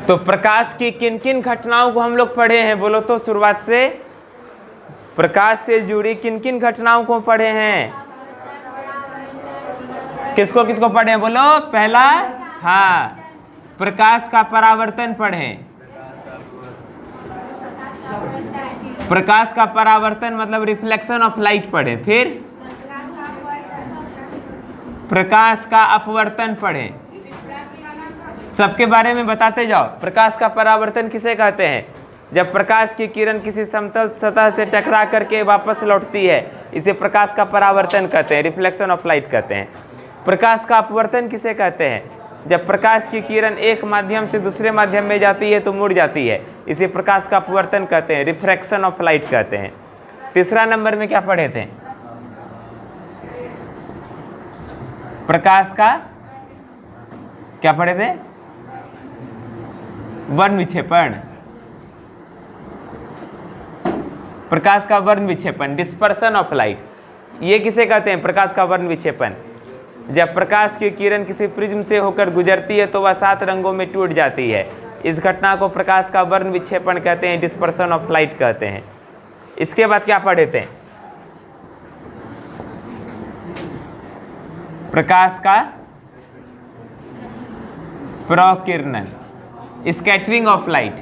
तो प्रकाश की किन किन घटनाओं को हम लोग पढ़े हैं, बोलो तो शुरुआत से। प्रकाश से जुड़ी किन किन घटनाओं को पढ़े हैं, किसको किसको पढ़े हैं बोलो। पहला, हाँ, प्रकाश का परावर्तन पढ़ें। प्रकाश का परावर्तन मतलब रिफ्लेक्शन ऑफ लाइट पढ़ें। फिर प्रकाश का अपवर्तन पढ़ें। सबके बारे में बताते जाओ। प्रकाश का परावर्तन किसे कहते हैं, जब प्रकाश की किरण किसी समतल सतह से टकरा करके वापस लौटती है, इसे प्रकाश का परावर्तन कहते हैं, रिफ्लेक्शन ऑफ लाइट कहते हैं। प्रकाश का अपवर्तन किसे कहते हैं, जब प्रकाश की किरण एक माध्यम से दूसरे माध्यम में जाती है तो मुड़ जाती है, इसे प्रकाश का अपवर्तन कहते हैं, रिफ्रैक्शन ऑफ लाइट कहते हैं। तीसरा नंबर में क्या पढ़े थे, प्रकाश का क्या पढ़े थे, वर्ण विक्षेपण। प्रकाश का वर्ण विक्षेपण, डिस्पर्सन ऑफ लाइट, ये किसे कहते हैं, प्रकाश का वर्ण विक्षेपण। जब प्रकाश की किरण किसी प्रिज्म से होकर गुजरती है तो वह 7 रंगों में टूट जाती है, इस घटना को प्रकाश का वर्ण विक्षेपण कहते हैं, डिस्पर्सन ऑफ लाइट कहते हैं। इसके बाद क्या पढ़े थे, प्रकाश का प्रकिरणन, स्कैटरिंग ऑफ लाइट।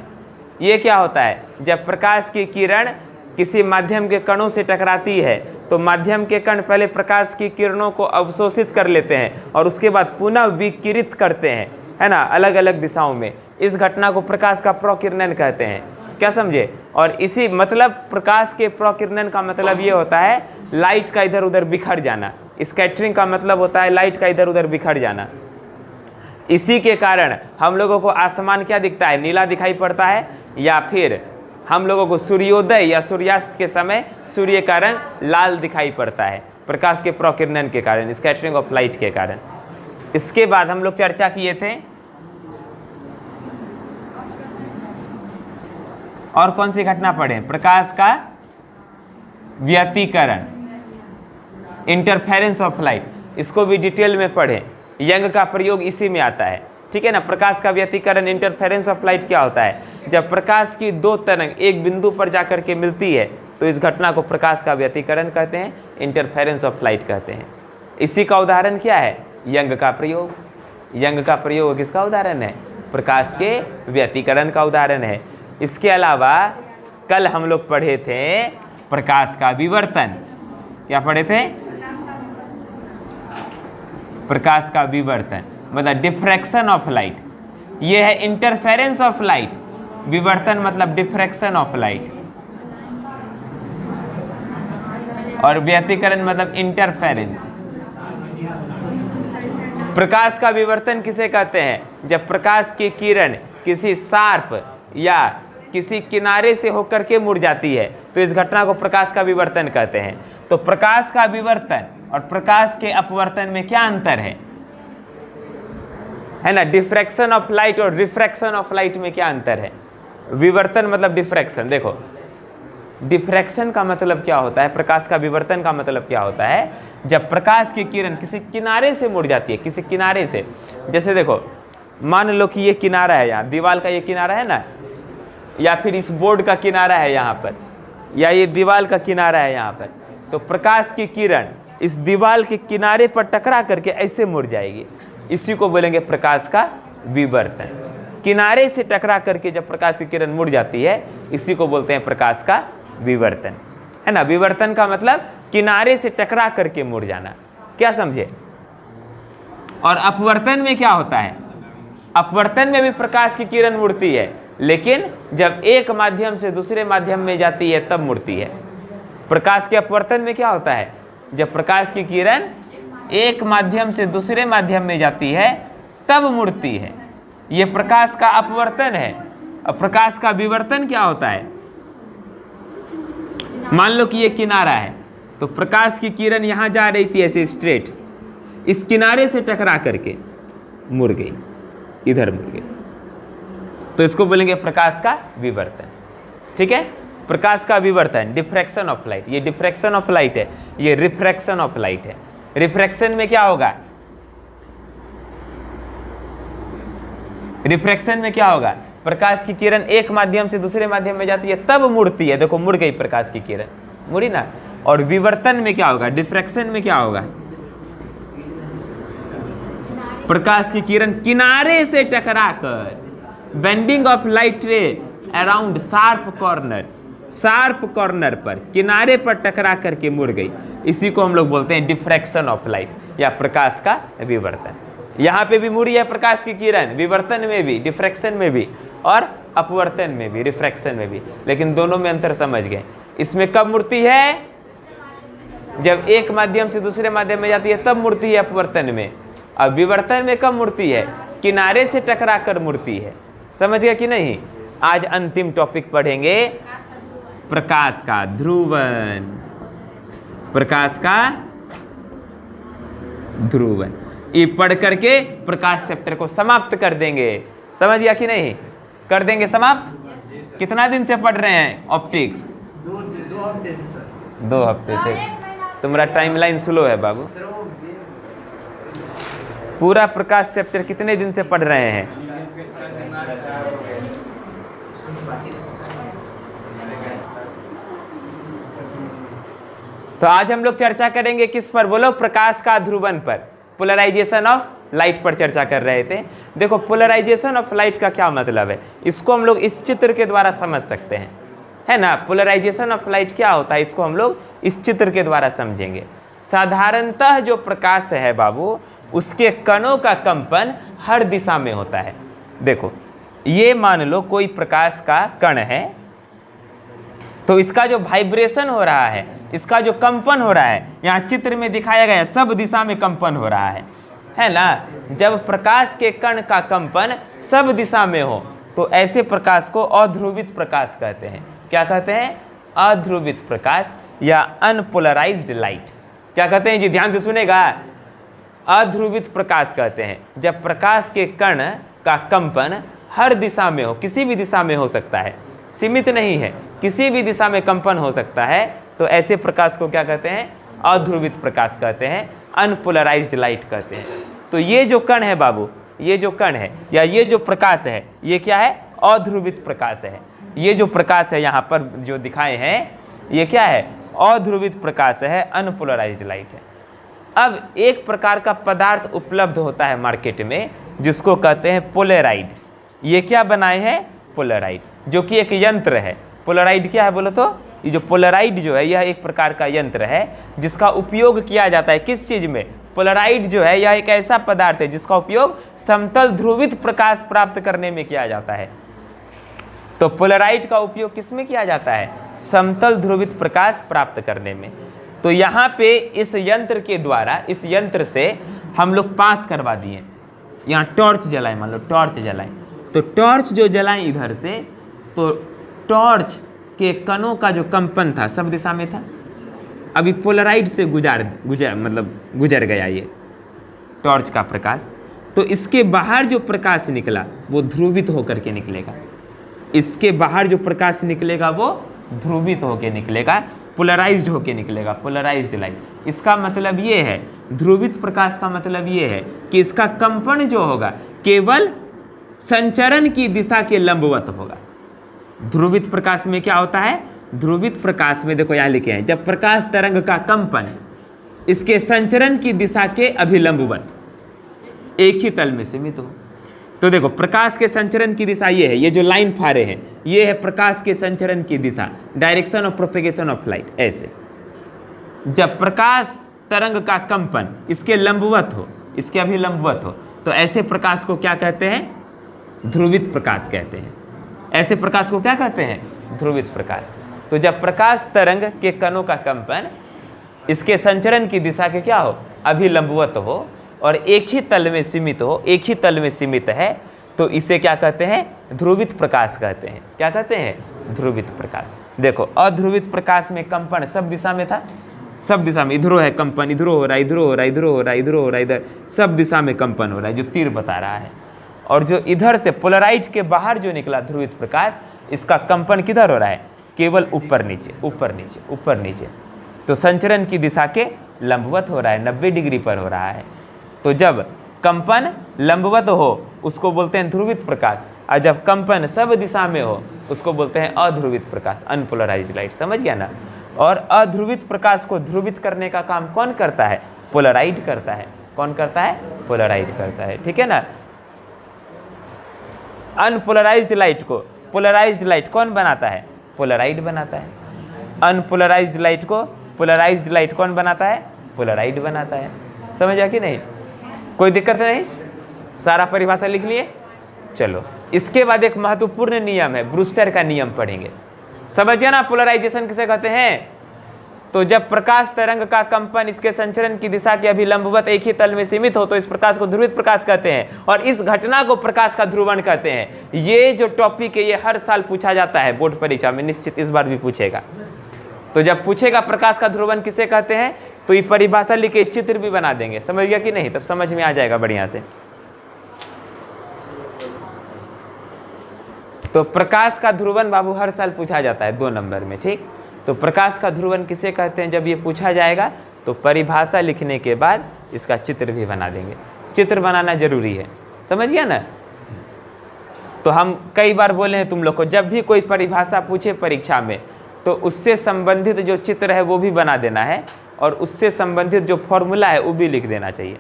ये क्या होता है, जब प्रकाश की किरण किसी माध्यम के कणों से टकराती है तो माध्यम के कण पहले प्रकाश की किरणों को अवशोषित कर लेते हैं और उसके बाद पुनः विकिरित करते हैं, है ना, अलग अलग दिशाओं में। इस घटना को प्रकाश का प्रकिरणन कहते हैं। क्या समझे। और इसी मतलब प्रकाश के प्रकिरणन का मतलब ये होता है लाइट का इधर उधर बिखर जाना। स्कैटरिंग का मतलब होता है लाइट का इधर उधर बिखर जाना। इसी के कारण हम लोगों को आसमान क्या दिखता है, नीला दिखाई पड़ता है, या फिर हम लोगों को सूर्योदय या सूर्यास्त के समय सूर्य का रंग लाल दिखाई पड़ता है, प्रकाश के प्रकिरणन के कारण, स्कैटरिंग ऑफ लाइट के कारण। इसके बाद हम लोग चर्चा किए थे और कौन सी घटना पढ़े, प्रकाश का व्यतिकरण, इंटरफेरेंस ऑफ लाइट, इसको भी डिटेल में पढ़े। यंग का प्रयोग इसी में आता है, ठीक है ना। प्रकाश का व्यतिकरण, इंटरफेरेंस ऑफ लाइट क्या होता है, जब प्रकाश की 2 तरंग एक बिंदु पर जाकर के मिलती है तो इस घटना को प्रकाश का व्यतिकरण कहते हैं, इंटरफेरेंस ऑफ लाइट कहते हैं। इसी का उदाहरण क्या है, यंग का प्रयोग। यंग का प्रयोग किसका उदाहरण है, प्रकाश के व्यतिकरण का उदाहरण है। इसके अलावा कल हम लोग पढ़े थे प्रकाश का विवर्तन। क्या पढ़े थे, प्रकाश का विवर्तन मतलब डिफ्रैक्शन ऑफ लाइट। ये है इंटरफेरेंस ऑफ लाइट, विवर्तन मतलब डिफ्रैक्शन ऑफ लाइट, और व्यतिकरण मतलब इंटरफेरेंस। प्रकाश का विवर्तन किसे कहते हैं, जब प्रकाश की किरण किसी शार्प या किसी किनारे से होकर के मुड़ जाती है तो इस घटना को प्रकाश का विवर्तन कहते हैं। तो प्रकाश का विवर्तन और प्रकाश के अपवर्तन में क्या अंतर है ना, डिफ्रैक्शन ऑफ लाइट और रिफ्रैक्शन ऑफ लाइट में क्या अंतर है। विवर्तन मतलब डिफ्रैक्शन, देखो डिफ्रैक्शन का मतलब क्या होता है, प्रकाश का विवर्तन का मतलब क्या होता है, जब प्रकाश की किरण किसी किनारे से मुड़ जाती है, किसी किनारे से, जैसे देखो मान लो कि ये किनारा है, यहाँ दीवार का ये किनारा है ना, या फिर इस बोर्ड का किनारा है यहाँ पर, या ये दीवार का किनारा है यहाँ पर, तो प्रकाश की किरण इस दीवार के किनारे पर टकरा करके ऐसे मुड़ जाएगी, इसी को बोलेंगे प्रकाश का विवर्तन। किनारे से टकरा करके जब प्रकाश की किरण मुड़ जाती है इसी को बोलते हैं प्रकाश का विवर्तन, है ना। विवर्तन का मतलब किनारे से टकरा करके मुड़ जाना, क्या समझे। और अपवर्तन में क्या होता है, अपवर्तन में भी प्रकाश की किरण मुड़ती है, लेकिन जब एक माध्यम से दूसरे माध्यम में जाती है तब मुड़ती है। प्रकाश के अपवर्तन में क्या होता है, जब प्रकाश की किरण एक माध्यम से दूसरे माध्यम में जाती है तब मुड़ती है, यह प्रकाश का अपवर्तन है। अब प्रकाश का विवर्तन क्या होता है, मान लो कि ये किनारा है, तो प्रकाश की किरण यहां जा रही थी ऐसे स्ट्रेट, इस किनारे से टकरा करके मुड़ गई, इधर मुड़ गई, तो इसको बोलेंगे प्रकाश का विवर्तन, ठीक है। प्रकाश का विवर्तन, डिफ्रैक्शन ऑफ लाइट, ये डिफ्रैक्शन ऑफ लाइट है, ये रिफ्रैक्शन ऑफ लाइट है। रिफ्रैक्शन में क्या होगा, रिफ्रैक्शन में क्या होगा, प्रकाश की किरण एक माध्यम से दूसरे माध्यम में जाती है तब मुड़ती है। देखो मुड़ गई प्रकाश की किरण, मुड़ी ना। और विवर्तन में क्या होगा, डिफ्रैक्शन में क्या होगा, प्रकाश की किरण किनारे से टकराकर, बेंडिंग ऑफ लाइट रे around sharp corner, sharp corner पर, किनारे पर टकरा करके मुड़ गई। इसी को हम लोग बोलते हैं डिफ्रैक्शन ऑफ लाइट या प्रकाश का विवर्तन। यहाँ पे भी मुड़ी है प्रकाश की किरण, विवर्तन में भी, डिफ्रैक्शन में भी, और अपवर्तन में भी, रिफ्रैक्शन में भी। लेकिन दोनों में अंतर समझ गए। इसमें कब मुड़ती है, जब एक माध्यम से दूसरे माध्यम में जाती है तब मुड़ती है अपवर्तन में। अब विवर्तन में कब मुड़ती है, किनारे से टकरा कर मुड़ती है। समझ गया कि नहीं। आज अंतिम टॉपिक पढ़ेंगे प्रकाश का ध्रुवन, प्रकाश का ध्रुवन। ये पढ़ करके प्रकाश चैप्टर को समाप्त कर देंगे। समझ गया कि नहीं, कर देंगे समाप्त। कितना दिन से पढ़ रहे हैं ऑप्टिक्स, 2 हफ्ते से सर। 2 हफ्ते से। तुम्हारा टाइमलाइन स्लो है बाबू। पूरा प्रकाश चैप्टर कितने दिन से पढ़ रहे हैं, तो आज हम लोग चर्चा करेंगे किस पर, बोलो, प्रकाश का ध्रुवन पर, पोलराइजेशन ऑफ लाइट पर चर्चा कर रहे थे। देखो पोलराइजेशन ऑफ लाइट का क्या मतलब है, इसको हम लोग इस चित्र के द्वारा समझ सकते हैं, है ना। पोलराइजेशन ऑफ लाइट क्या होता है, इसको हम लोग इस चित्र के द्वारा समझेंगे। साधारणतः जो प्रकाश है बाबू, उसके कणों का कंपन हर दिशा में होता है। देखो ये मान लो कोई प्रकाश का कण है, तो इसका जो वाइब्रेशन हो रहा है, इसका जो कंपन हो रहा है, यहाँ चित्र में दिखाया गया सब दिशा में कंपन हो रहा है ना। जब प्रकाश के कण का कंपन सब दिशा में हो तो ऐसे प्रकाश को अध्रुवित प्रकाश कहते हैं। क्या कहते हैं, अध्रुवित प्रकाश या अनपोलराइज्ड लाइट। क्या कहते हैं जी, ध्यान से सुनेगा, अध्रुवित प्रकाश कहते हैं जब प्रकाश के कण का कंपन हर दिशा में हो, किसी भी दिशा में हो सकता है, सीमित नहीं है, किसी भी दिशा में कंपन हो सकता है, तो ऐसे प्रकाश को क्या कहते हैं, अध्रुवित प्रकाश कहते हैं, अनपोलराइज्ड लाइट कहते हैं। तो ये जो कण है बाबू, ये जो कण है या ये जो प्रकाश है, ये क्या है, अध्रुवित प्रकाश है। ये जो प्रकाश है यहाँ पर जो दिखाए हैं, ये क्या है, अध्रुवित प्रकाश है, अनपोलराइज्ड लाइट है। अब एक प्रकार का पदार्थ उपलब्ध होता है मार्केट में जिसको कहते हैं पोलराइड। ये क्या बनाए हैं, पोलराइड, जो कि एक यंत्र है। पोलराइड क्या है बोलो तो, ये जो पोलराइड जो है यह एक प्रकार का यंत्र है जिसका उपयोग किया जाता है किस चीज में, पोलराइड जो है यह एक ऐसा पदार्थ है जिसका उपयोग समतल ध्रुवित प्रकाश प्राप्त करने में किया जाता है। तो पोलराइड का उपयोग किस में किया जाता है, समतल ध्रुवित प्रकाश प्राप्त करने में। तो यहाँ पे इस यंत्र के द्वारा, इस यंत्र से हम लोग पास करवा दिए। यहाँ टॉर्च जलाएं, मान लो टॉर्च जलाएं, तो टॉर्च जो जलाएं इधर से, तो टॉर्च के कणों का जो कंपन था सब दिशा में था। अभी पोलराइड से गुजर गया ये टॉर्च का प्रकाश, तो इसके बाहर जो प्रकाश निकला वो ध्रुवित होकर के निकलेगा। इसके बाहर जो प्रकाश निकलेगा वो ध्रुवित होकर निकलेगा, पोलराइज्ड होकर निकलेगा, पोलराइज्ड लाइट। इसका मतलब ये है, ध्रुवित प्रकाश का मतलब ये है कि इसका कंपन जो होगा केवल संचरण की दिशा के लंबवत होगा। ध्रुवित प्रकाश में क्या होता है, ध्रुवित प्रकाश में देखो यहाँ लिखे हैं, जब प्रकाश तरंग का कंपन इसके संचरण की दिशा के अभिलंबवत एक ही तल में सीमित हो। तो देखो प्रकाश के संचरण की दिशा ये है, ये जो लाइन फारे हैं ये है प्रकाश के संचरण की दिशा, direction of propagation of light. ऐसे जब प्रकाश तरंग का कंपन इसके लंबवत हो, इसके अभिलंबवत हो, तो ऐसे प्रकाश को क्या कहते हैं, ध्रुवित प्रकाश कहते हैं। ऐसे प्रकाश को क्या कहते हैं, ध्रुवित प्रकाश। तो जब प्रकाश तरंग के कणों का कंपन इसके संचरण की दिशा के क्या हो, अभिलंबवत हो और एक ही तल में सीमित हो, एक ही तल में सीमित है, तो इसे क्या कहते हैं, ध्रुवित प्रकाश कहते हैं। क्या कहते हैं, ध्रुवित प्रकाश। देखो अध्रुवित प्रकाश में कंपन सब दिशा में था, सब दिशा में, इधरो है कंपन, इधरो हो रहा है, इधरो हो रहा है, इधरो हो रहा है, इधरो हो रहा है, इधर सब दिशा में कंपन हो रहा है जो तीर बता रहा है। और जो इधर से पोलराइड के बाहर जो निकला ध्रुवित प्रकाश, इसका कंपन किधर हो रहा है, केवल ऊपर नीचे, ऊपर नीचे, ऊपर नीचे। तो संचरण की दिशा के लंबवत हो रहा है, 90 डिग्री पर हो रहा है। तो जब कंपन लंबवत हो उसको बोलते हैं ध्रुवित प्रकाश, और जब कंपन सब दिशा में हो उसको बोलते हैं अध्रुवित प्रकाश, अनपोलराइज्ड लाइट। समझ गया ना। और अध्रुवित प्रकाश को ध्रुवित करने का काम कौन करता है? पोलराइड करता है। कौन करता है? पोलराइड करता है। ठीक है ना। अनपोलराइज्ड लाइट को पोलराइज्ड लाइट कौन बनाता है? पोलराइड बनाता है। अनपोलराइज्ड लाइट को पोलराइज्ड लाइट कौन बनाता है? पोलराइड बनाता है। समझ गया कि नहीं? कोई दिक्कत नहीं? सारा परिभाषा लिख लिए। चलो इसके बाद एक महत्वपूर्ण नियम है, ब्रूस्टर का नियम पढ़ेंगे। समझ गया ना पोलराइजेशन किसे कहते हैं? तो जब प्रकाश तरंग का कंपन इसके संचरण की दिशा के अभिलंबवत एक ही तल में सीमित हो तो इस प्रकाश को ध्रुवित प्रकाश कहते हैं, और इस घटना को प्रकाश का ध्रुवण कहते हैं। ये जो टॉपिक है ये हर साल पूछा जाता है बोर्ड परीक्षा में, निश्चित इस बार भी पूछेगा। तो जब पूछेगा प्रकाश का ध्रुवण किसे कहते हैं तो ये परिभाषा लिख के चित्र भी बना देंगे। समझ गया कि नहीं? तब समझ में आ जाएगा बढ़िया से। तो प्रकाश का ध्रुवण बाबू हर साल पूछा जाता है 2 नंबर में। ठीक, तो प्रकाश का ध्रुवण किसे कहते हैं जब ये पूछा जाएगा तो परिभाषा लिखने के बाद इसका चित्र भी बना देंगे। चित्र बनाना जरूरी है। समझ गया ना। तो हम कई बार बोले हैं तुम लोग को, जब भी कोई परिभाषा पूछे परीक्षा में तो उससे संबंधित जो चित्र है वो भी बना देना है, और उससे संबंधित जो फॉर्मूला है वो भी लिख देना चाहिए।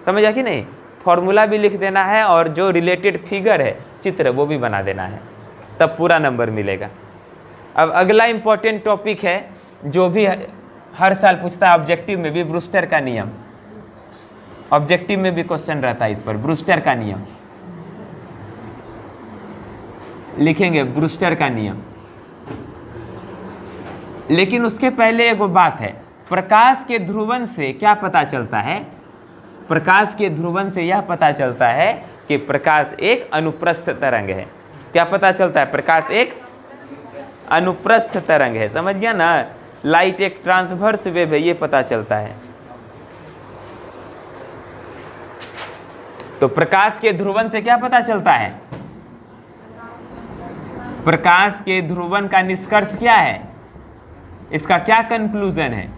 समझ गया कि नहीं? फॉर्मूला भी लिख देना है और जो रिलेटेड फिगर है चित्र वो भी बना देना है, तब पूरा नंबर मिलेगा। अब अगला इंपॉर्टेंट टॉपिक है जो भी हर साल पूछता है ऑब्जेक्टिव में भी, ब्रूस्टर का नियम। ऑब्जेक्टिव में भी क्वेश्चन रहता है इस पर, ब्रूस्टर का नियम लिखेंगे, ब्रूस्टर का नियम। लेकिन उसके पहले एक बात है, प्रकाश के ध्रुवण से क्या पता चलता है? प्रकाश के ध्रुवण से यह पता चलता है कि प्रकाश एक अनुप्रस्थ तरंग है। क्या पता चलता है? प्रकाश एक अनुप्रस्थ तरंग है। समझ गया ना। लाइट एक ट्रांसवर्स वेव है, ये पता चलता है। तो प्रकाश के ध्रुवण से क्या पता चलता है? प्रकाश के ध्रुवण का निष्कर्ष क्या है? इसका क्या कंक्लूजन है?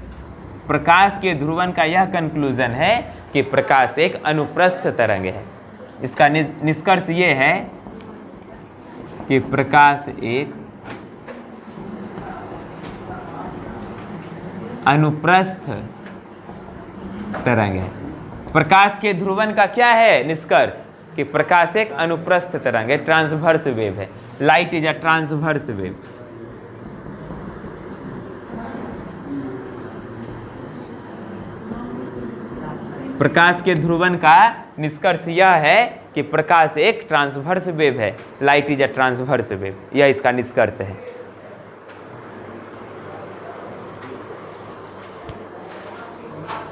प्रकाश के ध्रुवण का यह कंक्लूजन है कि प्रकाश एक अनुप्रस्थ तरंग है। इसका निष्कर्ष ये है कि प्रकाश एक अनुप्रस्थ तरंग है। प्रकाश के ध्रुवण का क्या है निष्कर्ष? कि प्रकाश एक अनुप्रस्थ तरंग है, ट्रांसवर्स वेव है। Light is a transverse wave. प्रकाश के ध्रुवण का निष्कर्ष यह है कि प्रकाश एक ट्रांसवर्स वेव है, light is a transverse wave. यह इसका निष्कर्ष है।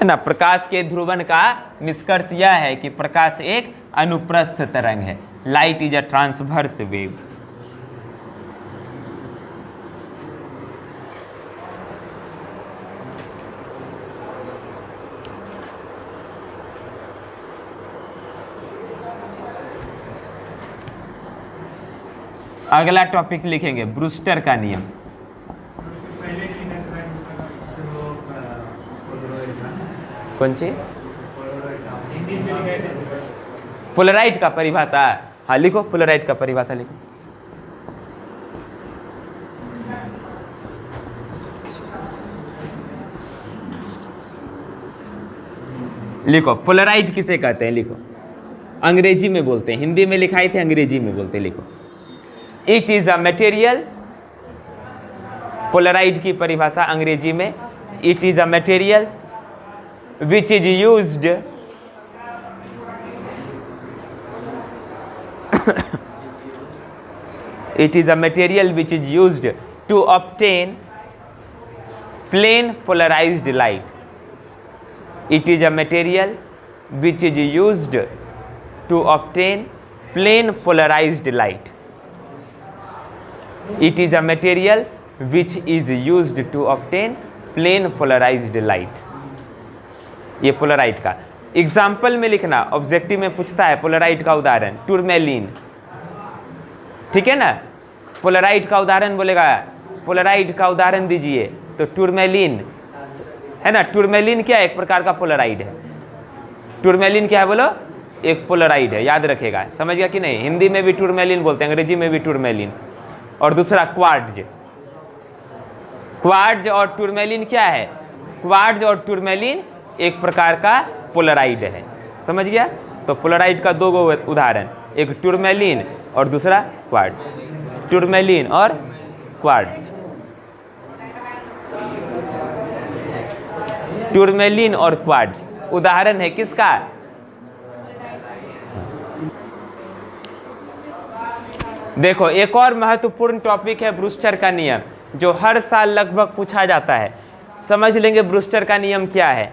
ना, प्रकाश के ध्रुवण का निष्कर्ष यह है कि प्रकाश एक अनुप्रस्थ तरंग है, light is a transverse wave. अगला टॉपिक लिखेंगे ब्रूस्टर का नियम। कौन सी? पोलराइड का परिभाषा। हाँ लिखो, पोलराइड का परिभाषा लिखो। लिखो पोलराइड किसे कहते हैं, लिखो। अंग्रेजी में बोलते हैं, हिंदी में लिखाए थे, अंग्रेजी में बोलते हैं, लिखो। It is a material, Polaroid की परिभाषा अंग्रेजी में, it is a material which is used it is a material which is used to obtain plane polarized light. It is a material which is used to obtain plane polarized light. It is a material which is used to obtain plane polarized light. ये Polaroid का example में लिखना, objective में पूछता है Polaroid का उदाहरण, टूरमेलिन। ठीक है ना। पोलराइड का उदाहरण बोलेगा, पोलराइड का उदाहरण दीजिए, तो टूरमेलिन है ना। टूरमेलिन क्या एक प्रकार का पोलराइड है। टूरमेलिन क्या है बोलो? एक पोलराइड है, याद रखेगा, समझ गया कि नहीं। हिंदी में भी टूरमेलिन बोलते हैं, अंग्रेजी में भी टूरमेलिन। और दूसरा क्वार्ट्ज। क्वार्ट्ज और टूरमेलिन क्या है? क्वार्ट्ज और टूरमेलिन एक प्रकार का पोलराइड है, समझ गया। तो पोलराइड का दो उदाहरण, एक टूरमेलिन और दूसरा क्वार्ट्ज। टूरमेलिन और क्वार्ट्ज, टूरमेलिन और क्वार्ट्ज उदाहरण है किसका? देखो एक और महत्वपूर्ण टॉपिक है ब्रूस्टर का नियम, जो हर साल लगभग पूछा जाता है। समझ लेंगे ब्रूस्टर का नियम क्या है।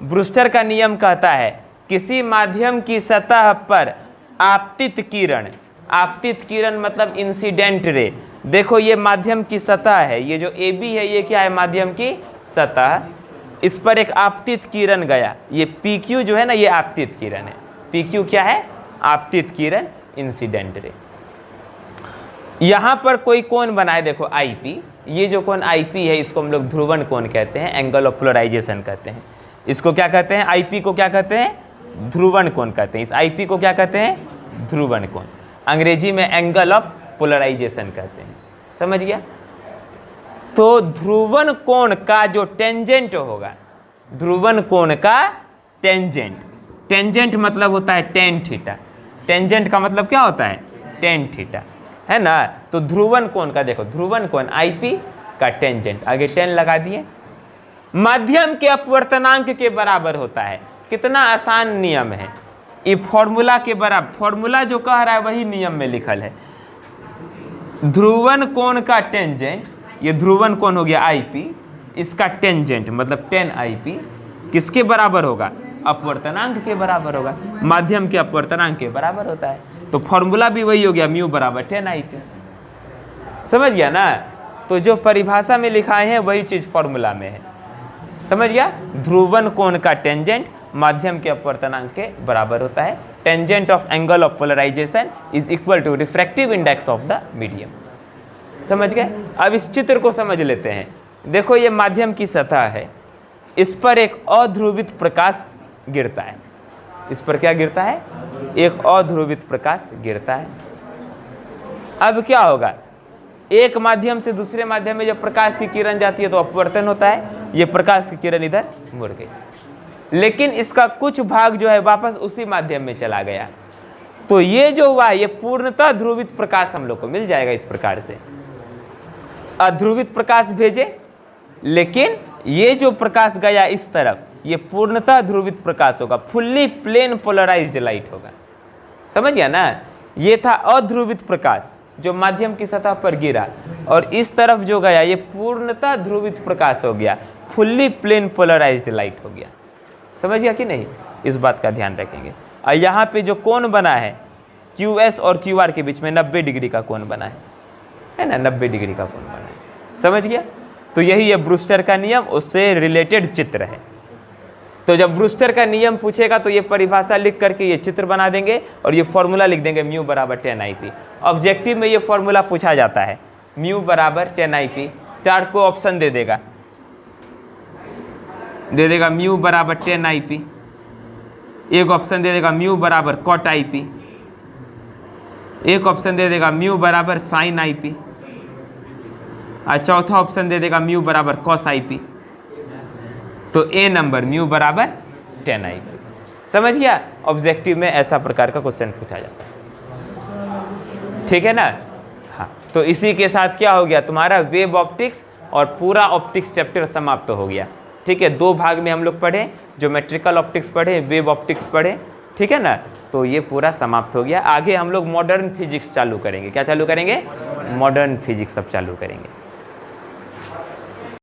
ब्रूस्टर का नियम कहता है किसी माध्यम की सतह पर आपतित किरण, आपतित किरण मतलब इंसिडेंट रे। देखो ये माध्यम की सतह है, ये जो AB है ये क्या है? माध्यम की सतह। इस पर एक आपतित किरण गया, ये PQ जो है ना, ये आपतित किरण है। PQ क्या है? आपतित किरण, इंसिडेंट रे। यहां पर कोई कोण बना है, देखो IP। ये जो कोण IP है इसको हम लोग ध्रुवन कोण कहते हैं, एंगल ऑफ पोलराइजेशन कहते हैं। इसको क्या कहते हैं? IP को क्या कहते हैं? ध्रुवन कोण कहते हैं। इस IP को क्या कहते हैं? ध्रुवन कोण। अंग्रेजी में एंगल ऑफ पोलराइजेशन कहते हैं, समझ गया। तो ध्रुवन कोण का जो टेंजेंट होगा, ध्रुवन कोण का टेंजेंट, टेंजेंट मतलब होता है tan थीटा। टेंजेंट का मतलब क्या होता है? tan थीटा, है ना। तो ध्रुवन कोण का देखो, ध्रुवन कोण IP का टेंजेंट, आगे 10 लगा दिए, माध्यम के अपवर्तनांक के बराबर होता है। कितना आसान नियम है, ये फॉर्मूला के बराबर, फॉर्मूला जो कह रहा है वही नियम में लिखल है। ध्रुवन कोण का टेंजेंट, ये ध्रुवन कोण हो गया IP, इसका टेंजेंट मतलब tan IP किसके बराबर होगा? अपवर्तनांक के बराबर होगा, माध्यम के अपवर्तनांक के बराबर होता है। तो फॉर्मूला भी वही हो गया, म्यू बराबर tan IP। समझ गया ना। तो जो परिभाषा में लिखाए हैं वही चीज फॉर्मूला में है, समझ गया। ध्रुवन कोण का टेंजेंट माध्यम के अपवर्तनांक के बराबर होता है। Tangent of angle of polarization is equal to refractive index of the medium, समझ गए। अब इस चित्र को समझ लेते हैं। देखो ये माध्यम की सतह है, इस पर एक अध्रुवित प्रकाश गिरता है। इस पर क्या गिरता है? एक अध्रुवित प्रकाश गिरता है। अब क्या होगा? एक माध्यम से दूसरे माध्यम में जब प्रकाश की किरण जाती है तो अपवर्तन होता है, ये प्रकाश की किरण इधर मुड़ गई, लेकिन इसका कुछ भाग जो है वापस उसी माध्यम में चला गया। तो ये जो हुआ ये पूर्णतः ध्रुवित प्रकाश हम लोग को मिल जाएगा। इस प्रकार से अध्रुवित प्रकाश भेजे, लेकिन ये जो प्रकाश गया इस तरफ ये पूर्णतः ध्रुवित प्रकाश होगा, फुल्ली प्लेन पोलराइज्ड लाइट होगा, समझ गया ना। ये था अध्रुवित प्रकाश जो माध्यम की सतह पर गिरा, और इस तरफ जो गया ये पूर्णतः ध्रुवित प्रकाश हो गया, फुल्ली प्लेन पोलराइज्ड लाइट हो गया, समझ गया कि नहीं। इस बात का ध्यान रखेंगे। और यहाँ पे जो कोण बना है QS और QR के बीच में 90 डिग्री का कोण बना है ना, 90 डिग्री का कोण बना है, समझ गया। तो यही है ब्रूस्टर का नियम, उससे रिलेटेड चित्र है। तो जब ब्रूस्टर का नियम पूछेगा तो ये परिभाषा लिख करके ये चित्र बना देंगे और ये फॉर्मूला लिख देंगे म्यू बराबर tan IP। ऑब्जेक्टिव में ये फॉर्मूला पूछा जाता है, म्यू बराबर tan IP। 4 को ऑप्शन दे देगा म्यू बराबर tan IP, एक ऑप्शन दे देगा म्यू बराबर cot IP, एक ऑप्शन दे देगा म्यू बराबर sin IP, और चौथा ऑप्शन दे देगा म्यू बराबर cos IP। तो A नंबर म्यू बराबर tan IP, समझ गया। ऑब्जेक्टिव में ऐसा प्रकार का क्वेश्चन पूछा जाता है, ठीक है ना। हाँ, तो इसी के साथ क्या हो गया, तुम्हारा वेब ऑप्टिक्स और पूरा ऑप्टिक्स चैप्टर समाप्त हो गया, ठीक है। 2 भाग में हम लोग पढ़े, ज्योमेट्रिकल ऑप्टिक्स पढ़े, वेब ऑप्टिक्स पढ़े, ठीक है ना। तो ये पूरा समाप्त हो गया। आगे हम लोग मॉडर्न फिजिक्स चालू करेंगे। क्या चालू करेंगे? मॉडर्न फिजिक्स अब चालू करेंगे।